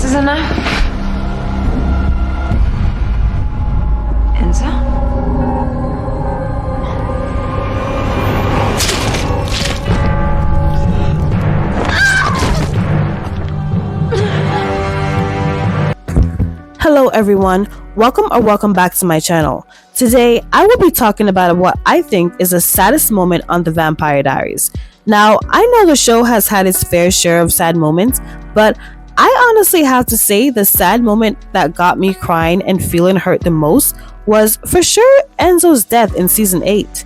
This is enough. Enzo? Hello everyone, welcome back to my channel. Today I will be talking about what I think is the saddest moment on the Vampire Diaries. Now I know the show has had its fair share of sad moments, but I honestly have to say the sad moment that got me crying and feeling hurt the most was for sure Enzo's death in season 8.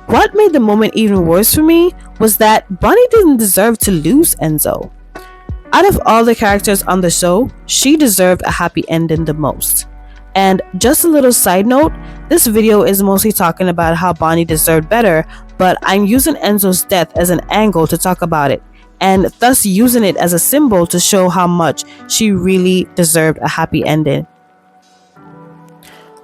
What made the moment even worse for me was that Bonnie didn't deserve to lose Enzo. Out of all the characters on the show, she deserved a happy ending the most. And just a little side note, this video is mostly talking about how Bonnie deserved better, but I'm using Enzo's death as an angle to talk about it, and thus using it as a symbol to show how much she really deserved a happy ending.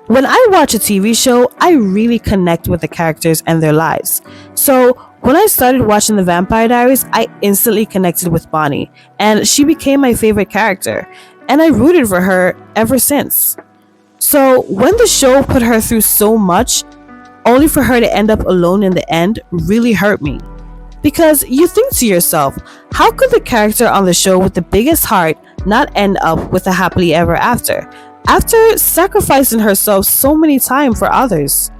When I watch a TV show, I really connect with the characters and their lives. So when I started watching The Vampire Diaries, I instantly connected with Bonnie, and she became my favorite character, and I rooted for her ever since. So when the show put her through so much, only for her to end up alone in the end, really hurt me. Because you think to yourself, how could the character on the show with the biggest heart not end up with a happily ever after sacrificing herself so many times for others?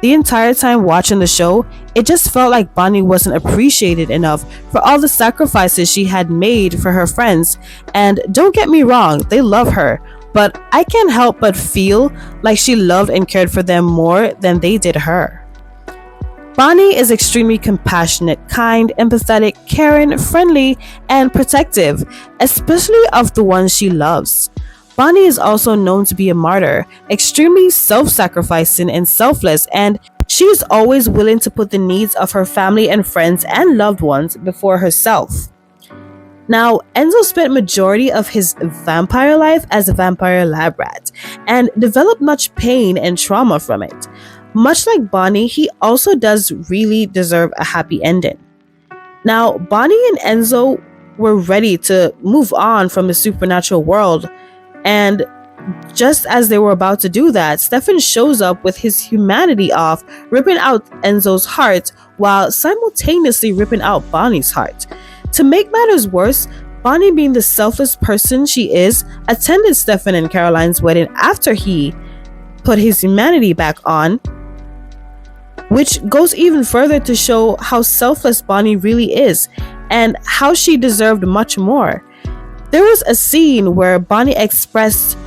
The entire time watching the show, it just felt like Bonnie wasn't appreciated enough for all the sacrifices she had made for her friends. And don't get me wrong, they love her, but I can't help but feel like she loved and cared for them more than they did her. Bonnie is extremely compassionate, kind, empathetic, caring, friendly, and protective, especially of the ones she loves. Bonnie is also known to be a martyr, extremely self-sacrificing and selfless, and she is always willing to put the needs of her family and friends and loved ones before herself. Now, Enzo spent majority of his vampire life as a vampire lab rat and developed much pain and trauma from it. Much like Bonnie, he also does really deserve a happy ending. Now, Bonnie and Enzo were ready to move on from the supernatural world, and just as they were about to do that, Stefan shows up with his humanity off, ripping out Enzo's heart while simultaneously ripping out Bonnie's heart. To make matters worse, Bonnie, being the selfless person she is, attended Stefan and Caroline's wedding after he put his humanity back on, which goes even further to show how selfless Bonnie really is and how she deserved much more. There was a scene where Bonnie expressed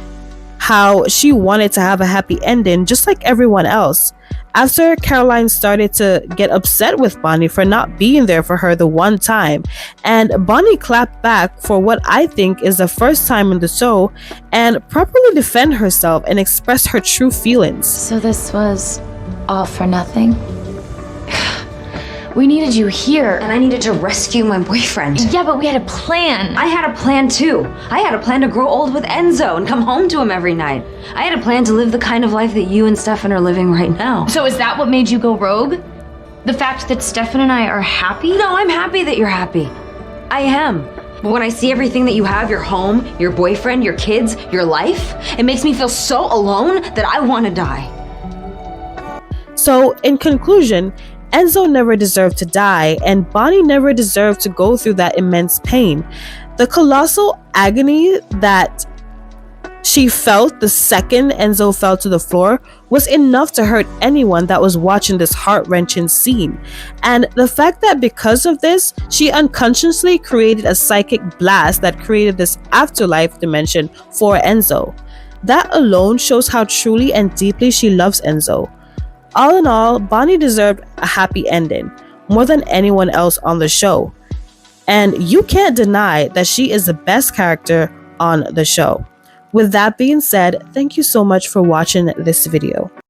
how she wanted to have a happy ending just like everyone else. After Caroline started to get upset with Bonnie for not being there for her the one time, and Bonnie clapped back for what I think is the first time in the show and properly defend herself and express her true feelings. So this was all for nothing? We needed you here. And I needed to rescue my boyfriend. Yeah, but we had a plan. I had a plan too. I had a plan to grow old with Enzo and come home to him every night. I had a plan to live the kind of life that you and Stefan are living right now. So is that what made you go rogue? The fact that Stefan and I are happy? No, I'm happy that you're happy. I am. But when I see everything that you have, your home, your boyfriend, your kids, your life, it makes me feel so alone that I want to die. So, in conclusion, Enzo never deserved to die, and Bonnie never deserved to go through that immense pain. The colossal agony that she felt the second Enzo fell to the floor was enough to hurt anyone that was watching this heart-wrenching scene. And the fact that because of this, she unconsciously created a psychic blast that created this afterlife dimension for Enzo. That alone shows how truly and deeply she loves Enzo. All in all, Bonnie deserved a happy ending, more than anyone else on the show. And you can't deny that she is the best character on the show. With that being said, thank you so much for watching this video.